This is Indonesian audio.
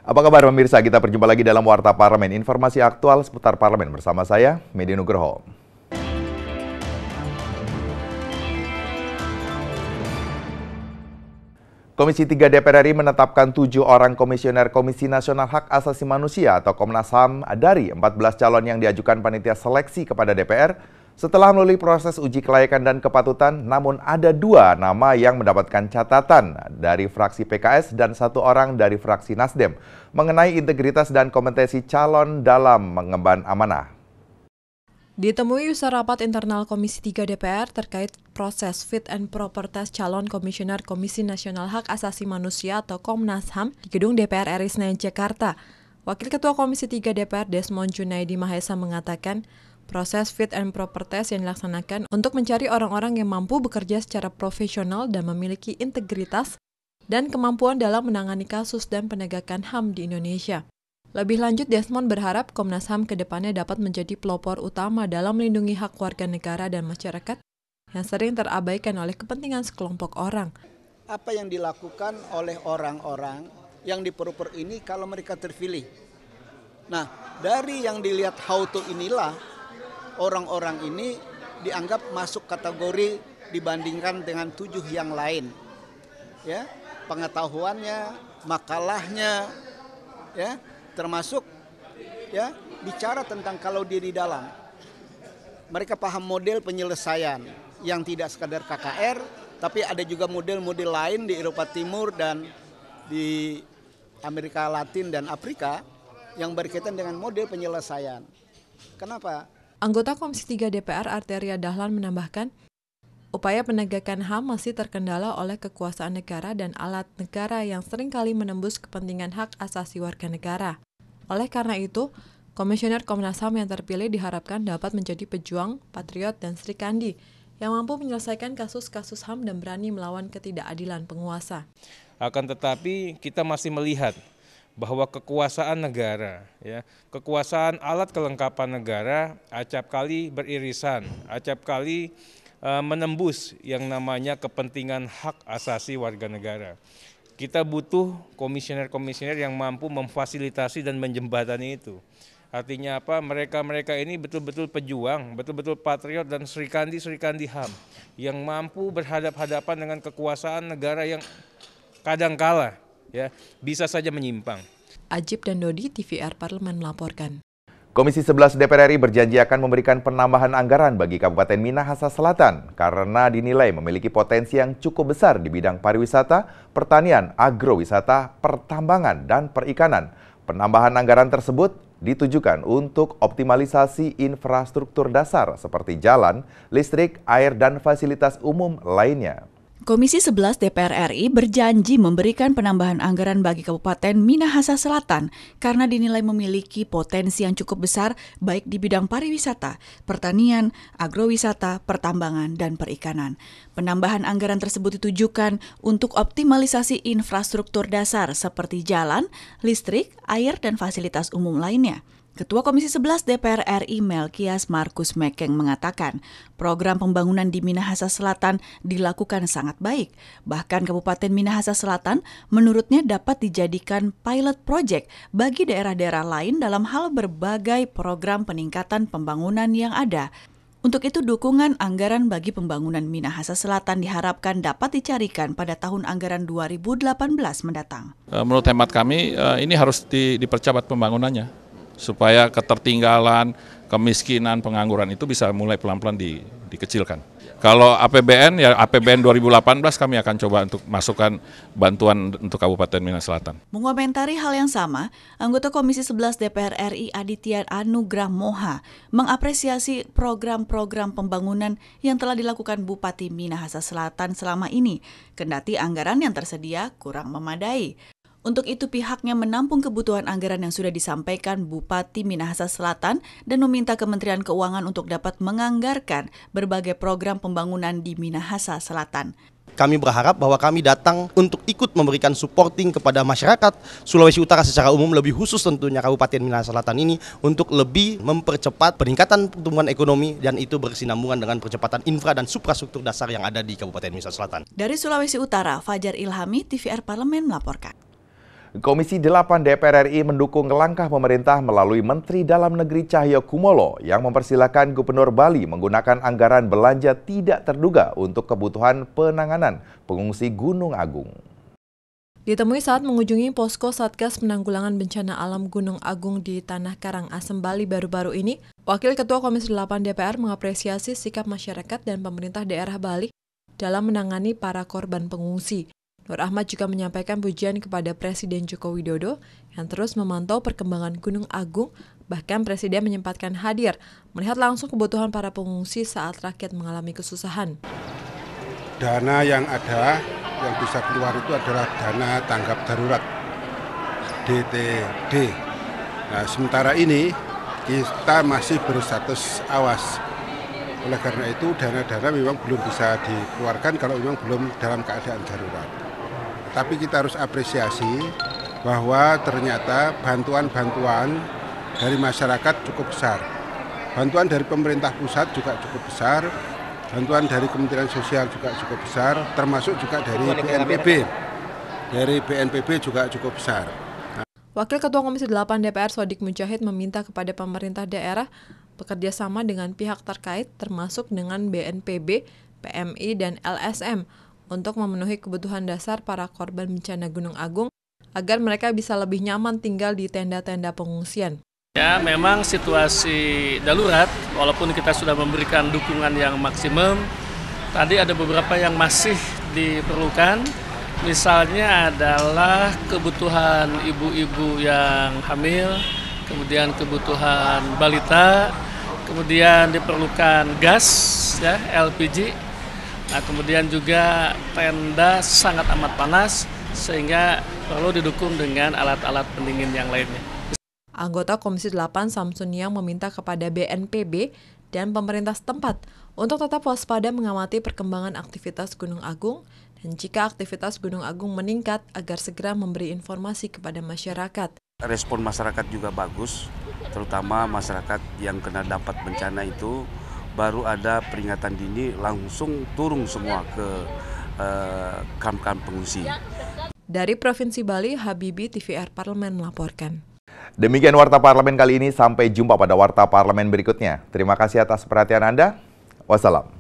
Apa kabar pemirsa? Kita berjumpa lagi dalam Warta Parlemen. Informasi aktual seputar parlemen bersama saya, Medi Nugroho. Komisi 3 DPR RI menetapkan 7 orang komisioner Komisi Nasional Hak Asasi Manusia atau Komnas HAM dari 14 calon yang diajukan panitia seleksi kepada DPR setelah melalui proses uji kelayakan dan kepatutan, namun ada 2 nama yang mendapatkan catatan dari fraksi PKS dan 1 orang dari fraksi Nasdem mengenai integritas dan kompetensi calon dalam mengemban amanah. Ditemui usai rapat internal Komisi 3 DPR terkait proses fit and proper test calon komisioner Komisi Nasional Hak Asasi Manusia atau Komnas HAM di gedung DPR RI Senayan, Jakarta. Wakil Ketua Komisi 3 DPR Desmond Junaidi Mahesa mengatakan, proses fit and proper test yang dilaksanakan untuk mencari orang-orang yang mampu bekerja secara profesional dan memiliki integritas dan kemampuan dalam menangani kasus dan penegakan HAM di Indonesia. Lebih lanjut, Desmond berharap Komnas HAM ke depannya dapat menjadi pelopor utama dalam melindungi hak warga negara dan masyarakat yang sering terabaikan oleh kepentingan sekelompok orang. Apa yang dilakukan oleh orang-orang yang diperupur ini kalau mereka terpilih? Nah, dari yang dilihat how to inilah, orang-orang ini dianggap masuk kategori dibandingkan dengan 7 yang lain. Ya, pengetahuannya, makalahnya, ya, termasuk ya bicara tentang kalau dia di dalam. Mereka paham model penyelesaian yang tidak sekadar KKR, tapi ada juga model-model lain di Eropa Timur dan di Amerika Latin dan Afrika yang berkaitan dengan model penyelesaian. Kenapa? Anggota Komisi 3 DPR Arteria Dahlan menambahkan, upaya penegakan HAM masih terkendala oleh kekuasaan negara dan alat negara yang seringkali menembus kepentingan hak asasi warga negara. Oleh karena itu, Komisioner Komnas HAM yang terpilih diharapkan dapat menjadi pejuang, patriot, dan serikandi yang mampu menyelesaikan kasus-kasus HAM dan berani melawan ketidakadilan penguasa. Akan tetapi kita masih melihat bahwa kekuasaan negara, ya, kekuasaan alat kelengkapan negara acap kali beririsan, acap kali menembus yang namanya kepentingan hak asasi warga negara. Kita butuh komisioner-komisioner yang mampu memfasilitasi dan menjembatani itu. Artinya apa? Mereka ini betul-betul pejuang, betul-betul patriot dan serikandi HAM yang mampu berhadapan-hadapan dengan kekuasaan negara yang kadangkala ya bisa saja menyimpang. Ajib dan Dodi, TVR Parlemen melaporkan. Komisi 11 DPR RI berjanji akan memberikan penambahan anggaran bagi Kabupaten Minahasa Selatan karena dinilai memiliki potensi yang cukup besar di bidang pariwisata, pertanian, agrowisata, pertambangan, dan perikanan. Penambahan anggaran tersebut ditujukan untuk optimalisasi infrastruktur dasar seperti jalan, listrik, air, dan fasilitas umum lainnya. Komisi 11 DPR RI berjanji memberikan penambahan anggaran bagi Kabupaten Minahasa Selatan karena dinilai memiliki potensi yang cukup besar baik di bidang pariwisata, pertanian, agrowisata, pertambangan, dan perikanan. Penambahan anggaran tersebut ditujukan untuk optimalisasi infrastruktur dasar seperti jalan, listrik, air, dan fasilitas umum lainnya. Ketua Komisi 11 DPR RI Melkias Markus Mekeng mengatakan program pembangunan di Minahasa Selatan dilakukan sangat baik. Bahkan Kabupaten Minahasa Selatan menurutnya dapat dijadikan pilot project bagi daerah-daerah lain dalam hal berbagai program peningkatan pembangunan yang ada. Untuk itu dukungan anggaran bagi pembangunan Minahasa Selatan diharapkan dapat dicarikan pada tahun anggaran 2018 mendatang. Menurut hemat kami ini harus dipercepat pembangunannya, supaya ketertinggalan, kemiskinan, pengangguran itu bisa mulai pelan-pelan dikecilkan. Kalau APBN, ya APBN 2018 kami akan coba untuk masukkan bantuan untuk Kabupaten Minahasa Selatan. Mengomentari hal yang sama, anggota Komisi 11 DPR RI Aditya Anugrah Moha mengapresiasi program-program pembangunan yang telah dilakukan Bupati Minahasa Selatan selama ini, kendati anggaran yang tersedia kurang memadai. Untuk itu pihaknya menampung kebutuhan anggaran yang sudah disampaikan Bupati Minahasa Selatan dan meminta Kementerian Keuangan untuk dapat menganggarkan berbagai program pembangunan di Minahasa Selatan. Kami berharap bahwa kami datang untuk ikut memberikan supporting kepada masyarakat Sulawesi Utara secara umum, lebih khusus tentunya Kabupaten Minahasa Selatan ini untuk lebih mempercepat peningkatan pertumbuhan ekonomi dan itu berkesinambungan dengan percepatan infra dan suprastruktur dasar yang ada di Kabupaten Minahasa Selatan. Dari Sulawesi Utara, Fajar Ilhami, TVR Parlemen melaporkan. Komisi 8 DPR RI mendukung langkah pemerintah melalui Menteri Dalam Negeri Cahyokumolo yang mempersilahkan Gubernur Bali menggunakan anggaran belanja tidak terduga untuk kebutuhan penanganan pengungsi Gunung Agung. Ditemui saat mengunjungi posko Satgas Penanggulangan Bencana Alam Gunung Agung di Tanah Karangasem, Bali baru-baru ini, Wakil Ketua Komisi 8 DPR mengapresiasi sikap masyarakat dan pemerintah daerah Bali dalam menangani para korban pengungsi. Nur Ahmad juga menyampaikan pujian kepada Presiden Joko Widodo yang terus memantau perkembangan Gunung Agung, bahkan Presiden menyempatkan hadir melihat langsung kebutuhan para pengungsi saat rakyat mengalami kesusahan. Dana yang ada yang bisa keluar itu adalah dana tanggap darurat DTD. Nah, sementara ini kita masih berstatus awas. Oleh karena itu dana-dana memang belum bisa dikeluarkan kalau memang belum dalam keadaan darurat. Tapi kita harus apresiasi bahwa ternyata bantuan-bantuan dari masyarakat cukup besar. Bantuan dari pemerintah pusat juga cukup besar, bantuan dari Kementerian Sosial juga cukup besar, termasuk juga dari BNPB. Dari BNPB juga cukup besar. Wakil Ketua Komisi 8 DPR Sodik Mujahid meminta kepada pemerintah daerah bekerja sama dengan pihak terkait termasuk dengan BNPB, PMI, dan LSM untuk memenuhi kebutuhan dasar para korban bencana Gunung Agung agar mereka bisa lebih nyaman tinggal di tenda-tenda pengungsian. Ya, memang situasi darurat, walaupun kita sudah memberikan dukungan yang maksimum, tadi ada beberapa yang masih diperlukan. Misalnya adalah kebutuhan ibu-ibu yang hamil, kemudian kebutuhan balita, kemudian diperlukan gas, ya, LPG. Nah, kemudian juga tenda sangat amat panas sehingga perlu didukung dengan alat-alat pendingin yang lainnya. Anggota Komisi 8 Samsun yang meminta kepada BNPB dan pemerintah setempat untuk tetap waspada mengamati perkembangan aktivitas Gunung Agung dan jika aktivitas Gunung Agung meningkat agar segera memberi informasi kepada masyarakat. Respon masyarakat juga bagus, terutama masyarakat yang kena dampak bencana itu baru ada peringatan dini langsung turun semua ke kamp-kamp pengungsi. Dari Provinsi Bali, Habibi TVR Parlemen melaporkan. Demikian Warta Parlemen kali ini, sampai jumpa pada Warta Parlemen berikutnya. Terima kasih atas perhatian Anda. Wassalam.